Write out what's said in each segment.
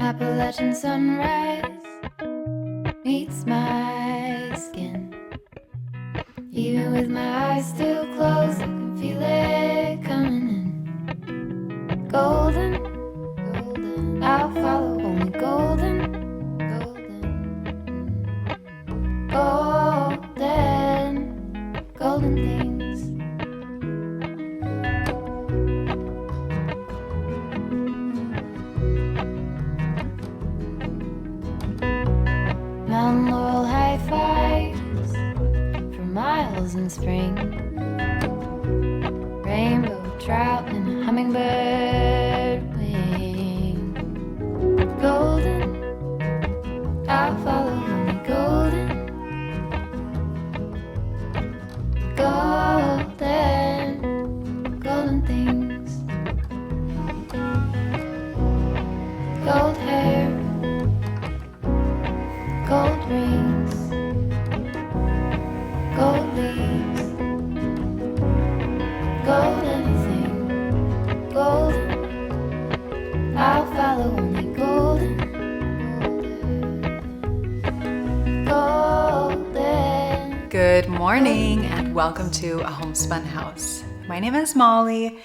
Appalachian sunrise meets my skin. Even with my eyes still closed, I can feel it coming in. Golden, golden, I'll follow only golden, golden, golden, golden things. Mountain laurel high fives for miles in spring. Rainbow trout and a hummingbird wing. Golden, I'll follow only golden. Golden, golden things. Gold hair, gold rings, gold leaves, gold anything, golden. I'll follow only golden, golden. Good morning and welcome to a Homespun house. My name is Molly.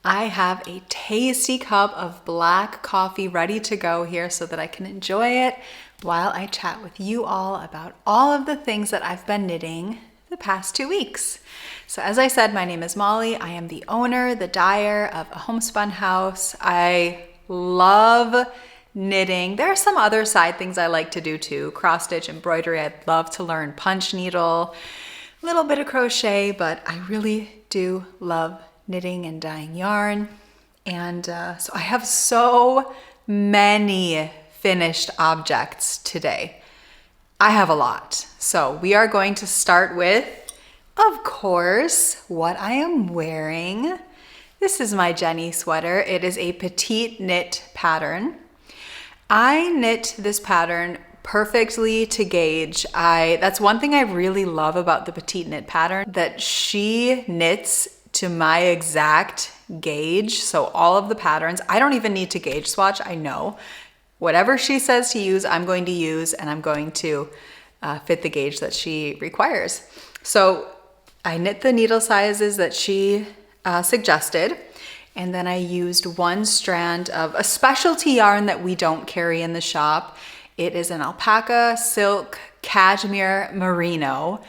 I have a tasty cup of black coffee ready to go here so that I can enjoy it while I chat with you all about all of the things that I've been knitting the past 2 weeks. So as I said, my name is Molly. I am the owner, the dyer of a Homespun house. I love knitting. There are some other side things I like to do too. Cross stitch, embroidery. I'd love to learn punch needle, a little bit of crochet, but I really do love knitting and dyeing yarn. And so I have so many finished objects today. I have a lot. So we are going to start with, of course, what I am wearing. This is my Jenny sweater. It is a petite knit pattern. I knit this pattern perfectly to gauge. That's one thing I really love about the petite knit pattern, that she knits to my exact gauge. So all of the patterns, I don't even need to gauge swatch. I know whatever she says to use, I'm going to use, and I'm going to fit the gauge that she requires. So I knit the needle sizes that she suggested, and then I used one strand of a specialty yarn that we don't carry in the shop. It is an alpaca, silk, cashmere, merino,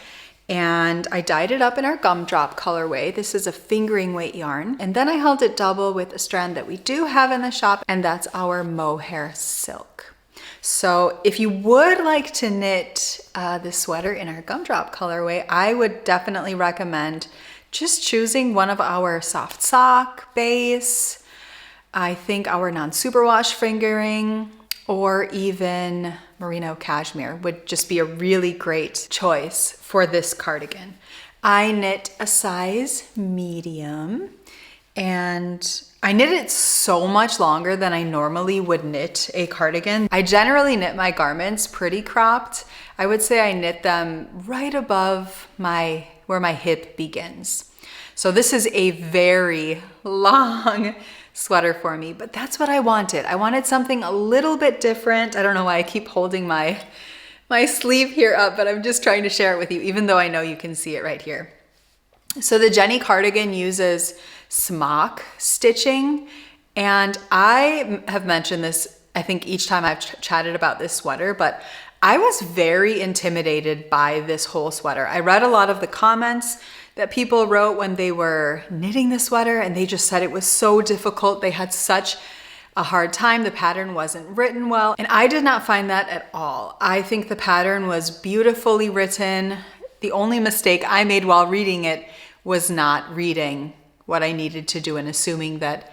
and I dyed it up in our gumdrop colorway. This is a fingering weight yarn. And then I held it double with a strand that we do have in the shop, and that's our mohair silk. So if you would like to knit this sweater in our gumdrop colorway, I would definitely recommend just choosing one of our soft sock base, I think our non-superwash fingering, or even merino cashmere would just be a really great choice for this cardigan. I knit a size medium, and I knit it so much longer than I normally would knit a cardigan. I generally knit my garments pretty cropped. I would say I knit them right above where my hip begins. So this is a very long sweater for me, but that's what I wanted. I wanted something a little bit different. I don't know why I keep holding my sleeve here up, but I'm just trying to share it with you, even though I know you can see it right here. So the Jenny cardigan uses smock stitching, and I have mentioned this, I think each time I've chatted about this sweater, but I was very intimidated by this whole sweater. I read a lot of the comments that people wrote when they were knitting the sweater, and they just said it was so difficult. They had such a hard time. The pattern wasn't written well, and I did not find that at all. I think the pattern was beautifully written. The only mistake I made while reading it was not reading what I needed to do and assuming that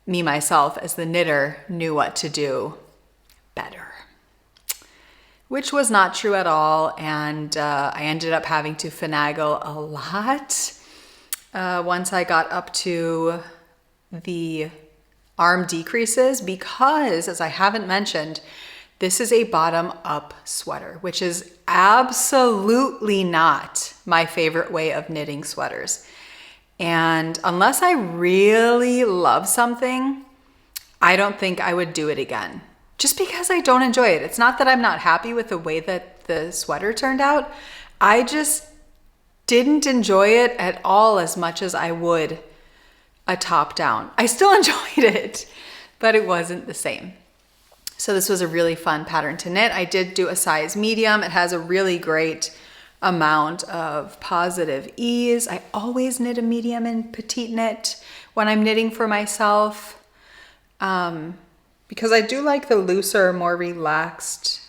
me, myself, as the knitter, knew what to do better, which was not true at all. And I ended up having to finagle a lot once I got up to the arm decreases, because, as I haven't mentioned, this is a bottom-up sweater, which is absolutely not my favorite way of knitting sweaters. And unless I really love something, I don't think I would do it again. just because I don't enjoy it. It's not that I'm not happy with the way that the sweater turned out. I just didn't enjoy it at all as much as I would a top down. I still enjoyed it, but it wasn't the same. So this was a really fun pattern to knit. I did do a size medium. It has a really great amount of positive ease. I always knit a medium and petite knit when I'm knitting for myself, because I do like the looser, more relaxed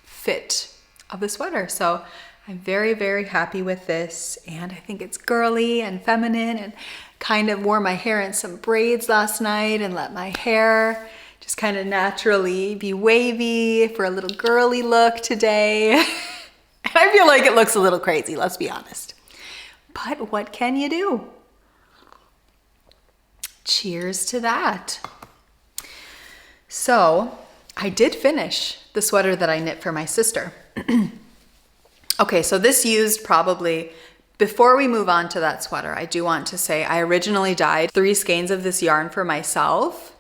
fit of the sweater. So I'm very, very happy with this, and I think it's girly and feminine, and kind of wore my hair in some braids last night and let my hair just kind of naturally be wavy for a little girly look today. And I feel like it looks a little crazy, let's be honest. But what can you do? Cheers to that. So I did finish the sweater that I knit for my sister. Okay, so this used probably, before we move on to that sweater, I do want to say I originally dyed 3 skeins of this yarn for myself,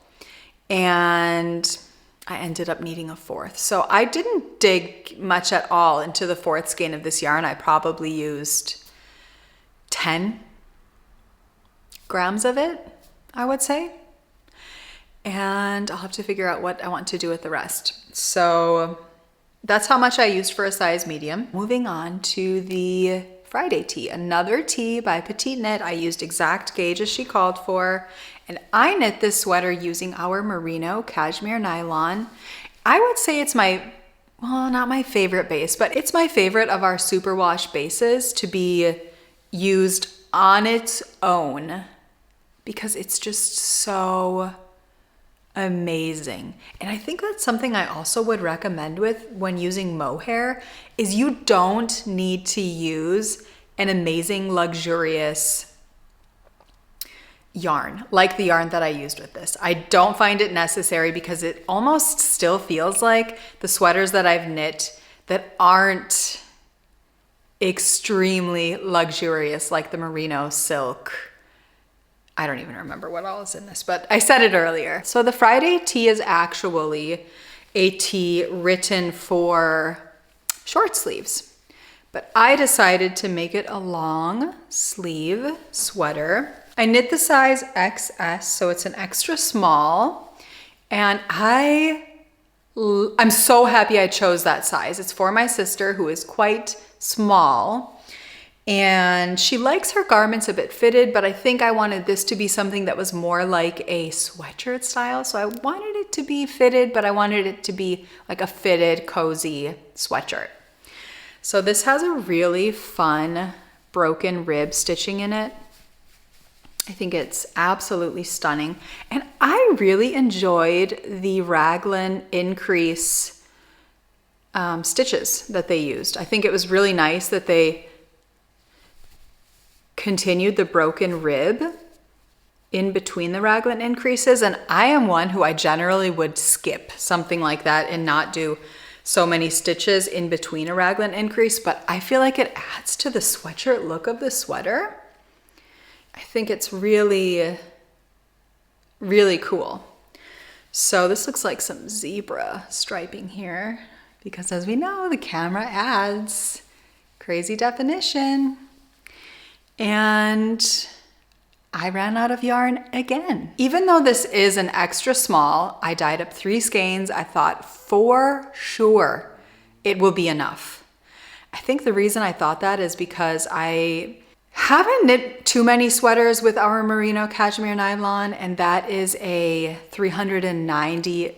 and I ended up needing a 4th. So I didn't dig much at all into the 4th skein of this yarn. I probably used 10 grams of it, I would say. And I'll have to figure out what I want to do with the rest. So that's how much I used for a size medium. Moving on to the Friday tee, another tee by Petite Knit. I used exact gauge as she called for, and I knit this sweater using our merino cashmere nylon. I would say it's my, well, not my favorite base, but it's my favorite of our superwash bases to be used on its own, because it's just so amazing. And I think that's something I also would recommend with when using mohair, is you don't need to use an amazing, luxurious yarn like the yarn that I used with this. I don't find it necessary, because it almost still feels like the sweaters that I've knit that aren't extremely luxurious, like the merino silk. I don't even remember what all is in this, but I said it earlier. So the Friday tee is actually a tee written for short sleeves, but I decided to make it a long sleeve sweater. I knit the size XS, so it's an extra small, and I'm so happy I chose that size. It's for my sister, who is quite small, and she likes her garments a bit fitted, but I think I wanted this to be something that was more like a sweatshirt style. So I wanted it to be fitted, but I wanted it to be like a fitted, cozy sweatshirt. So this has a really fun broken rib stitching in it. I think it's absolutely stunning. And I really enjoyed the raglan increase stitches that they used. I think it was really nice that they continued the broken rib in between the raglan increases. And I am one who I generally would skip something like that and not do so many stitches in between a raglan increase, but I feel like it adds to the sweatshirt look of the sweater. I think it's really, really cool. So this looks like some zebra striping here, because as we know, the camera adds crazy definition. And I ran out of yarn again. Even though this is an extra small, I dyed up 3 skeins. I thought for sure it will be enough. I think the reason I thought that is because I haven't knit too many sweaters with our merino cashmere nylon, and that is a 390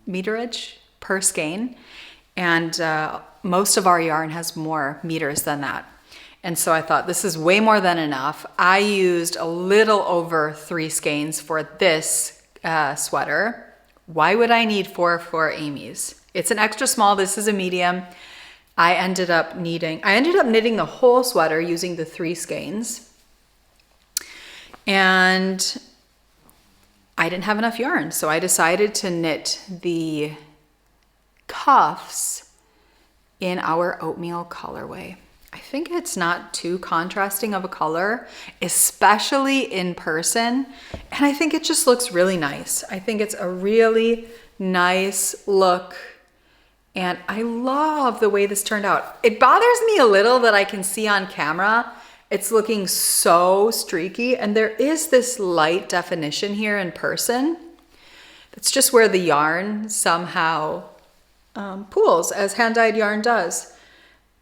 meterage per skein. And most of our yarn has more meters than that. And so I thought this is way more than enough. I used a little over 3 skeins for this sweater. Why would I need 4 for Amy's? It's an extra small, this is a medium. I ended up knitting the whole sweater using the 3 skeins. And I didn't have enough yarn, so I decided to knit the cuffs in our oatmeal colorway. I think it's not too contrasting of a color, especially in person. And I think it just looks really nice. I think it's a really nice look. And I love the way this turned out. It bothers me a little that I can see on camera it's looking so streaky, and there is this light definition here in person. That's just where the yarn somehow pools, as hand-dyed yarn does.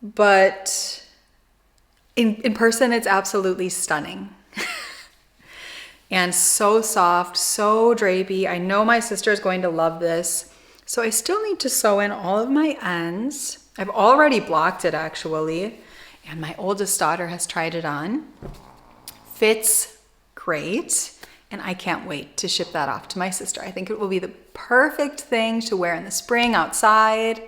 But in person, it's absolutely stunning. And so soft, so drapey. I know my sister is going to love this. So I still need to sew in all of my ends. I've already blocked it actually. And my oldest daughter has tried it on. Fits great. And I can't wait to ship that off to my sister. I think it will be the perfect thing to wear in the spring outside.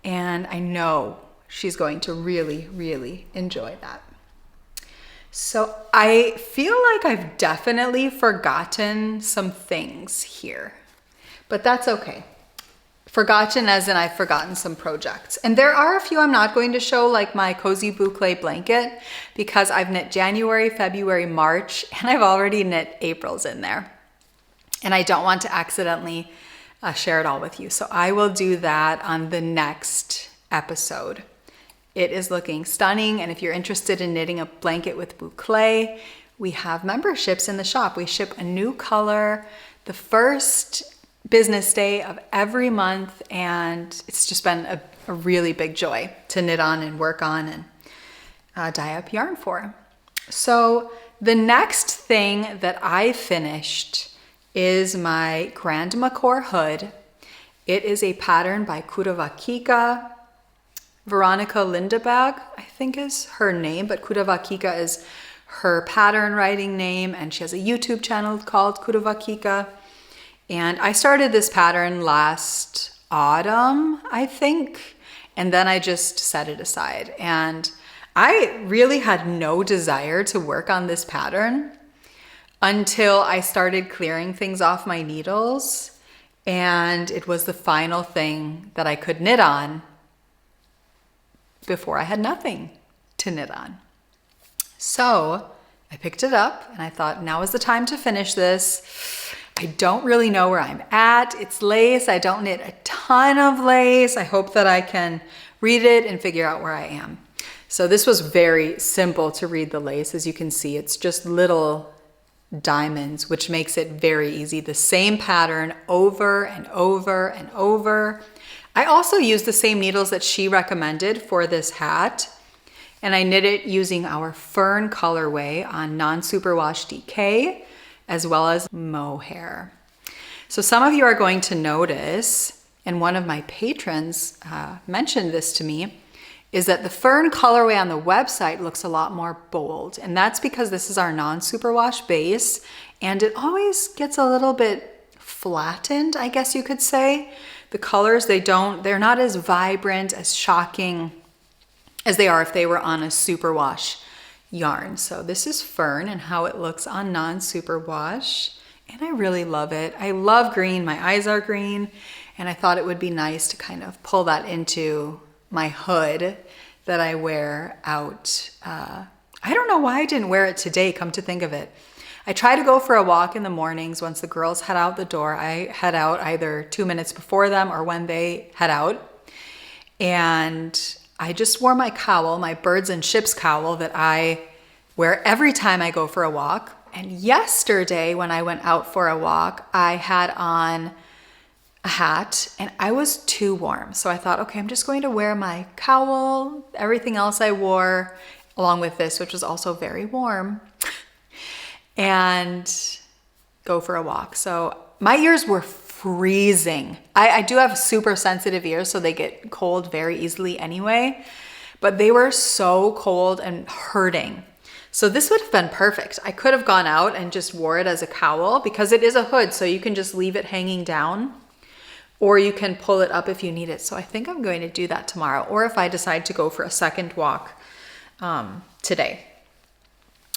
And I know she's going to really, really enjoy that. So I feel like I've definitely forgotten some things here, but that's okay. Forgotten as in I've forgotten some projects. And there are a few I'm not going to show, like my Cozy Boucle blanket, because I've knit January, February, March, and I've already knit April's in there. And I don't want to accidentally share it all with you. So I will do that on the next episode. It is looking stunning. And if you're interested in knitting a blanket with Boucle, we have memberships in the shop. We ship a new color the first business day of every month, and it's just been a really big joy to knit on and work on and dye up yarn for. So the next thing that I finished is my Grandma Core hood. It is a pattern by Kuravakika. Veronica Lindebag, I think is her name, but Kuravakika is her pattern writing name, and she has a YouTube channel called Kuravakika. And I started this pattern last autumn, I think, and then I just set it aside. And I really had no desire to work on this pattern until I started clearing things off my needles, and it was the final thing that I could knit on before I had nothing to knit on. So I picked it up and I thought, now is the time to finish this. I don't really know where I'm at. It's lace. I don't knit a ton of lace. I hope that I can read it and figure out where I am. So this was very simple to read the lace. As you can see, it's just little diamonds, which makes it very easy. The same pattern over and over and over. I also used the same needles that she recommended for this hat, and I knit it using our Fern colorway on non-superwash DK, as well as mohair. So some of you are going to notice, and one of my patrons mentioned this to me, is that the Fern colorway on the website looks a lot more bold. And that's because this is our non-superwash base, and it always gets a little bit flattened, I guess you could say. The colors, they're not as vibrant, as shocking as they are if they were on a superwash yarn. So this is Fern and how it looks on non-superwash, and I really love it. I love green, my eyes are green, and I thought it would be nice to kind of pull that into my hood that I wear out. I don't know why I didn't wear it today, come to think of it. I try to go for a walk in the mornings. Once the girls head out the door, I head out either 2 minutes before them or when they head out. And I just wore my cowl, my birds and ships cowl that I wear every time I go for a walk. And yesterday when I went out for a walk, I had on a hat and I was too warm. So I thought, okay, I'm just going to wear my cowl, everything else I wore, along with this, which was also very warm, and go for a walk. So my ears were freezing. I do have super sensitive ears, so they get cold very easily anyway, but they were so cold and hurting. So this would have been perfect. I could have gone out and just wore it as a cowl because it is a hood, so you can just leave it hanging down, or you can pull it up if you need it. So I think I'm going to do that tomorrow, or if I decide to go for a second walk today.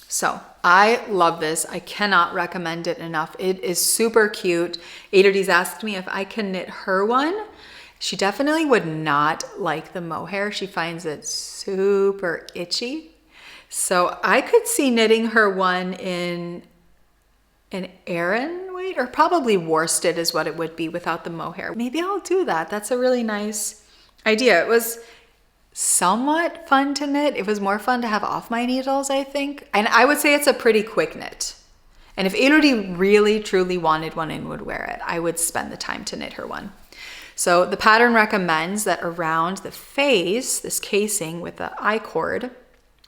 So I love this. I cannot recommend it enough. It is super cute. Adri's asked me if I can knit her one. She definitely would not like the mohair. She finds it super itchy. So I could see knitting her one in an Aran weight, or probably worsted is what it would be without the mohair. Maybe I'll do that. That's a really nice idea. It was somewhat fun to knit. It was more fun to have off my needles, I think. And I would say it's a pretty quick knit. And if Elodie really truly wanted one and would wear it, I would spend the time to knit her one. So the pattern recommends that around the face, this casing with the I-cord,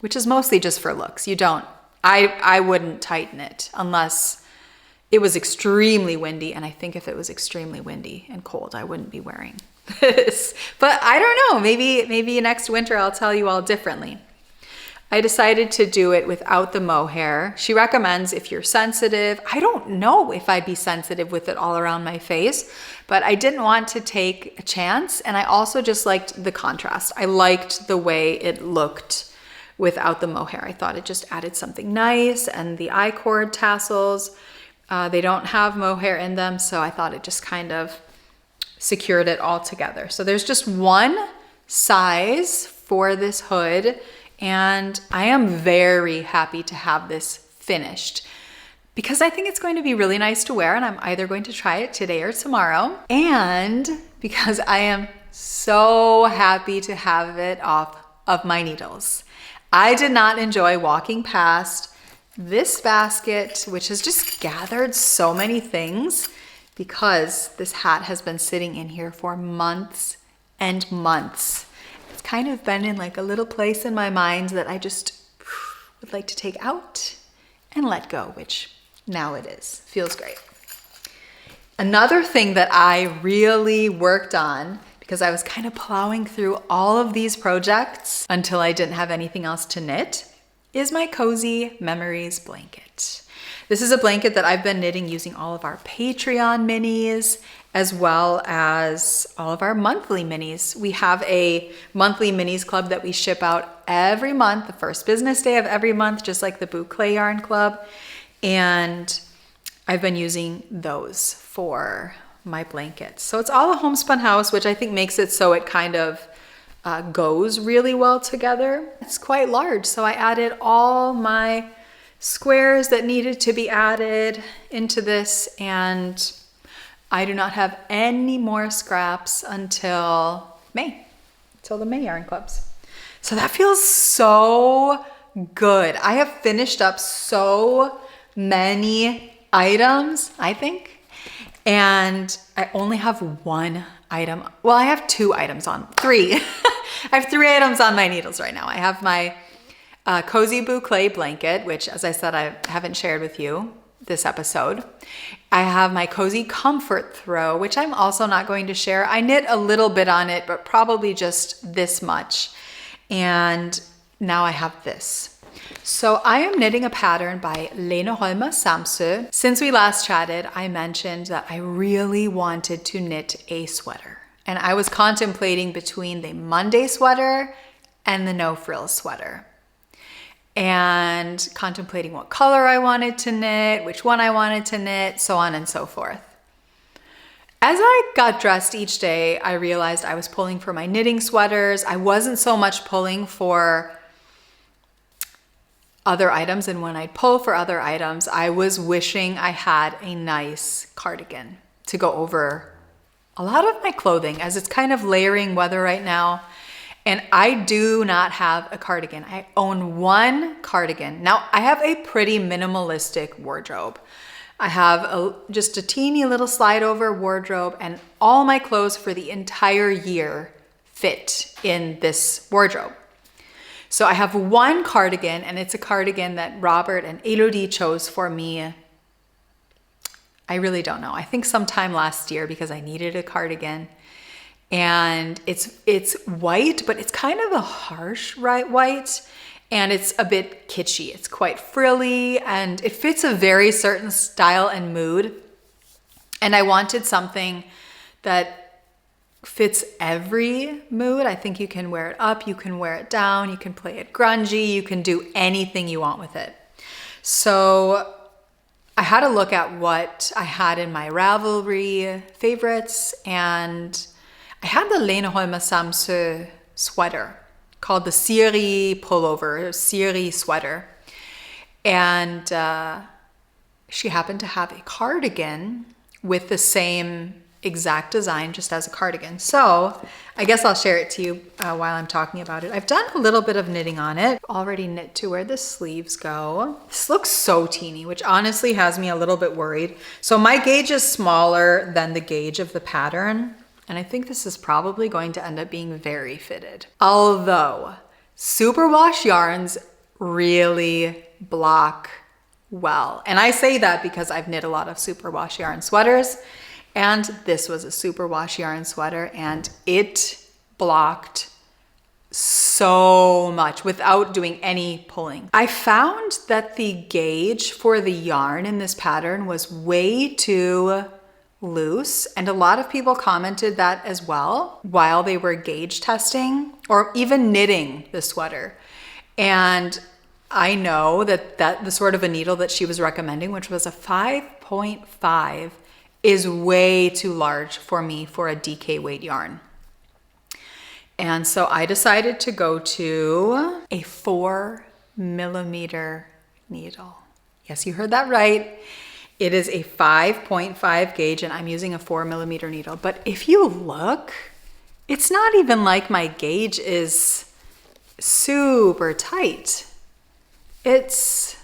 which is mostly just for looks. I wouldn't tighten it unless it was extremely windy. And I think if it was extremely windy and cold, I wouldn't be wearing this. But I don't know, maybe next winter I'll tell you all differently. I decided to do it without the mohair. She recommends if you're sensitive. I don't know if I'd be sensitive with it all around my face, but I didn't want to take a chance. And I also just liked the contrast. I liked the way it looked without the mohair. I thought it just added something nice, and the I-cord tassels, they don't have mohair in them, so I thought it just kind of secured it all together. So there's just one size for this hood, and I am very happy to have this finished because I think it's going to be really nice to wear, and I'm either going to try it today or tomorrow, and because I am so happy to have it off of my needles. I did not enjoy walking past this basket, which has just gathered so many things, because this hat has been sitting in here for months and months. It's kind of been in like a little place in my mind that I just would like to take out and let go, which now it is. Feels great. Another thing that I really worked on, because I was kind of plowing through all of these projects until I didn't have anything else to knit, is my Cozy Memories blanket. This is a blanket that I've been knitting using all of our Patreon minis, as well as all of our monthly minis. We have a monthly minis club that we ship out every month, the first business day of every month, just like the Boucle Yarn Club. And I've been using those for my blankets. So it's all a homespun house, which I think makes it so it kind of goes really well together. It's quite large, so I added all my squares that needed to be added into this, and I do not have any more scraps until May, till the May yarn clubs. So that feels so good. I have finished up so many items, I think, and I only have one item. Well, I have three. I have 3 items on my needles right now. I have my Cozy Boucle blanket, which, as I said, I haven't shared with you this episode. I have my Cozy Comfort Throw, which I'm also not going to share. I knit a little bit on it, but probably just this much. And now I have this. So I am knitting a pattern by Lene Holme Samsø. Since we last chatted, I mentioned that I really wanted to knit a sweater. And I was contemplating between the Monday sweater and the no frills sweater, and contemplating what color I wanted to knit, which one I wanted to knit, so on and so forth. As I got dressed each day, I realized I was pulling for my knitting sweaters. I wasn't so much pulling for other items, and when I'd pull for other items, I was wishing I had a nice cardigan to go over a lot of my clothing, as it's kind of layering weather right now. And I do not have a cardigan. I own one cardigan. Now, I have a pretty minimalistic wardrobe. I have just a teeny little slide over wardrobe, and all my clothes for the entire year fit in this wardrobe. So I have one cardigan, and it's a cardigan that Robert and Elodie chose for me. I really don't know. I think sometime last year, because I needed a cardigan. And it's white, but it's kind of a harsh white, and it's a bit kitschy. It's quite frilly, and it fits a very certain style and mood. And I wanted something that fits every mood. I think you can wear it up, you can wear it down, you can play it grungy, you can do anything you want with it. So I had to look at what I had in my Ravelry favorites, and I had the Lene Holmer Samsø sweater called the Siri pullover, Siri sweater. And she happened to have a cardigan with the same exact design, just as a cardigan. So I guess I'll share it to you while I'm talking about it. I've done a little bit of knitting on it. Already knit to where the sleeves go. This looks so teeny, which honestly has me a little bit worried. So my gauge is smaller than the gauge of the pattern. And I think this is probably going to end up being very fitted. Although superwash yarns really block well. And I say that because I've knit a lot of superwash yarn sweaters, and this was a superwash yarn sweater, and it blocked so much without doing any pulling. I found that the gauge for the yarn in this pattern was way too loose, and a lot of people commented that as well while they were gauge testing or even knitting the sweater. And I know that the sort of a needle that she was recommending, which was a 5.5, is way too large for me for a DK weight yarn. And so I decided to go to a 4mm needle. Yes, you heard that right. It is a 5.5 gauge and I'm using a 4mm needle. But if you look, it's not even like my gauge is super tight. It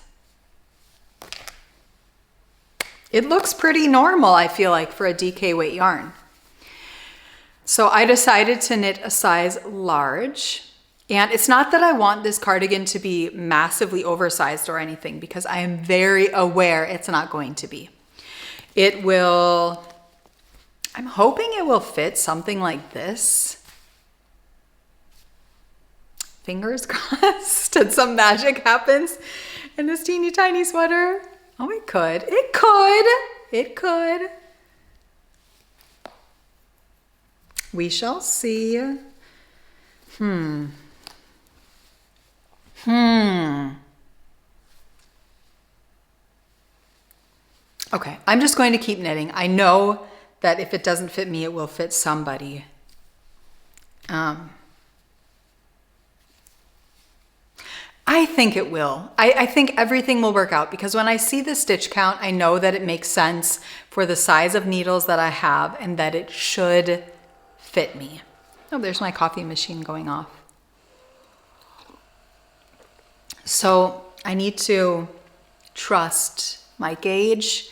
looks pretty normal, I feel like, for a DK weight yarn. So I decided to knit a size large. And it's not that I want this cardigan to be massively oversized or anything, because I am very aware it's not going to be. I'm hoping it will fit something like this. Fingers crossed and some magic happens in this teeny tiny sweater. Oh, it could. We shall see. Okay, I'm just going to keep knitting. I know that if it doesn't fit me, it will fit somebody. I think it will. I think everything will work out, because when I see the stitch count, I know that it makes sense for the size of needles that I have and that it should fit me. Oh, there's my coffee machine going off. So I need to trust my gauge,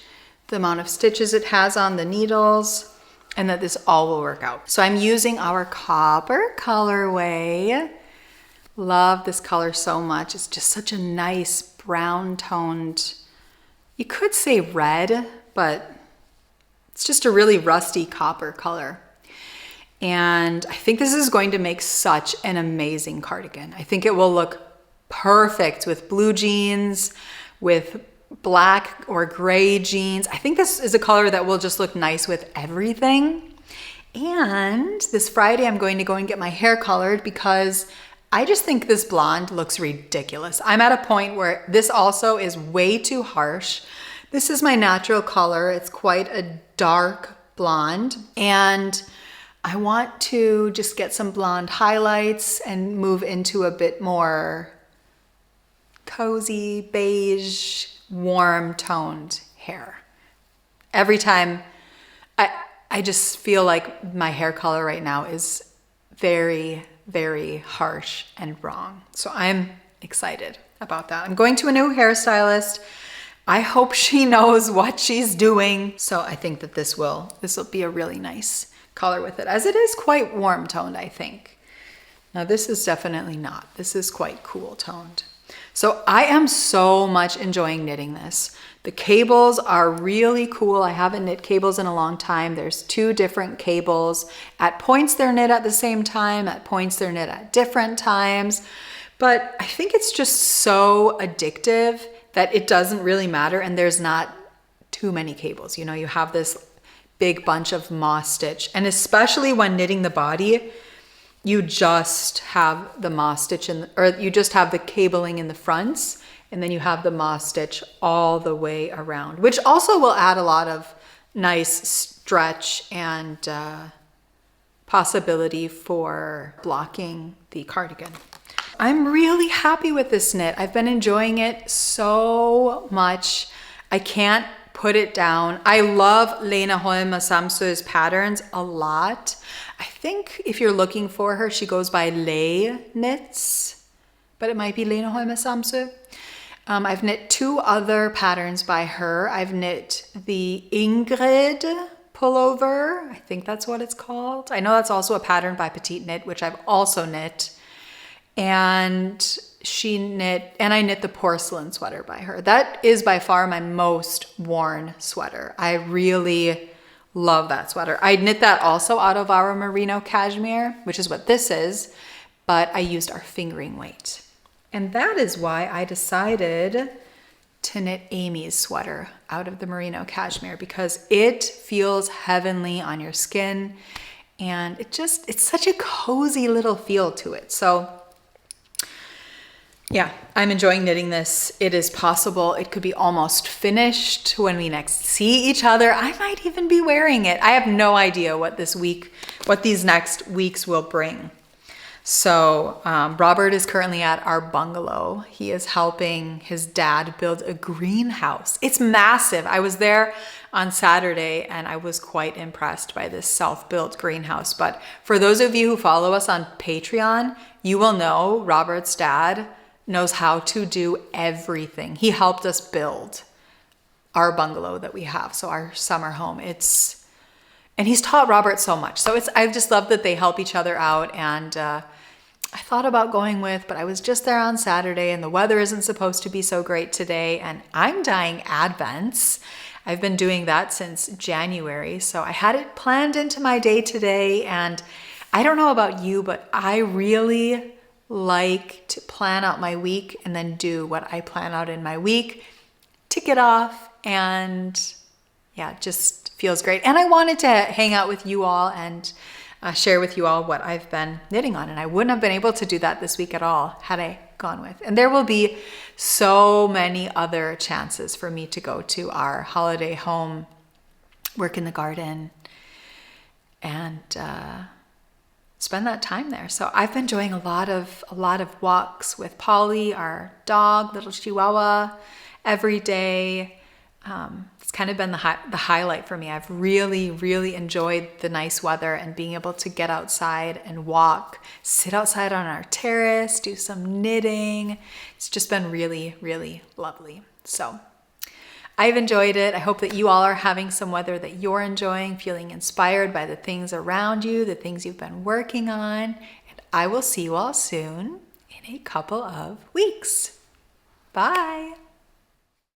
the amount of stitches it has on the needles, and that this all will work out. So I'm using our copper colorway. Love this color so much. It's just such a nice brown toned, you could say red, but it's just a really rusty copper color. And I think this is going to make such an amazing cardigan. I think it will look perfect with blue jeans, with black or gray jeans. I think this is a color that will just look nice with everything. And this Friday, I'm going to go and get my hair colored because I just think this blonde looks ridiculous. I'm at a point where this also is way too harsh. This is my natural color. It's quite a dark blonde. And I want to just get some blonde highlights and move into a bit more cozy, beige, warm toned hair. Every time, I just feel like my hair color right now is very, very harsh and wrong. So I'm excited about that. I'm going to a new hairstylist. I hope she knows what she's doing. So I think that this will be a really nice color with it, as it is quite warm toned, I think. Now this is definitely not. This is quite cool toned. So I am so much enjoying knitting this. The cables are really cool. I haven't knit cables in a long time. There's 2 different cables. At points they're knit at the same time, at points they're knit at different times. But I think it's just so addictive that it doesn't really matter, and there's not too many cables. You know, you have this big bunch of moss stitch, and especially when knitting the body, you just have the moss stitch or you just have the cabling in the fronts, and then you have the moss stitch all the way around, which also will add a lot of nice stretch and possibility for blocking the cardigan. I'm really happy with this knit. I've been enjoying it so much. I can't put it down. I love Lena Holm Samsø's patterns a lot. I think if you're looking for her, she goes by Lay Knits, but it might be Lena Holm Samsø. I've knit 2 other patterns by her. I've knit the Ingrid pullover. I think that's what it's called. I know that's also a pattern by Petite Knit, which I've also knit. And I knit the porcelain sweater by her. That is by far my most worn sweater. I really love that sweater. I knit that also out of our merino cashmere, which is what this is, but I used our fingering weight. And that is why I decided to knit Amy's sweater out of the merino cashmere, because it feels heavenly on your skin, and it's such a cozy little feel to it. So yeah, I'm enjoying knitting this. It is possible it could be almost finished when we next see each other. I might even be wearing it. I have no idea what these next weeks will bring. So Robert is currently at our bungalow. He is helping his dad build a greenhouse. It's massive. I was there on Saturday and I was quite impressed by this self-built greenhouse. But for those of you who follow us on Patreon, you will know Robert's dad knows how to do everything. He helped us build our bungalow that we have, so our summer home. And he's taught Robert so much. So I just love that they help each other out. And I thought about going with, but I was just there on Saturday and the weather isn't supposed to be so great today. And I'm dyeing Advents. I've been doing that since January. So I had it planned into my day today. And I don't know about you, but I really like to plan out my week and then do what I plan out in my week, tick it off, and yeah, it just feels great. And I wanted to hang out with you all and share with you all what I've been knitting on. And I wouldn't have been able to do that this week at all had I gone with. And there will be so many other chances for me to go to our holiday home, work in the garden, and spend that time there. So I've been doing a lot of walks with Polly, our dog, little Chihuahua, every day. It's kind of been the highlight for me. I've really, really enjoyed the nice weather and being able to get outside and walk, sit outside on our terrace, do some knitting. It's just been really, really lovely. So I've enjoyed it. I hope that you all are having some weather that you're enjoying, feeling inspired by the things around you, the things you've been working on. And I will see you all soon in a couple of weeks. Bye.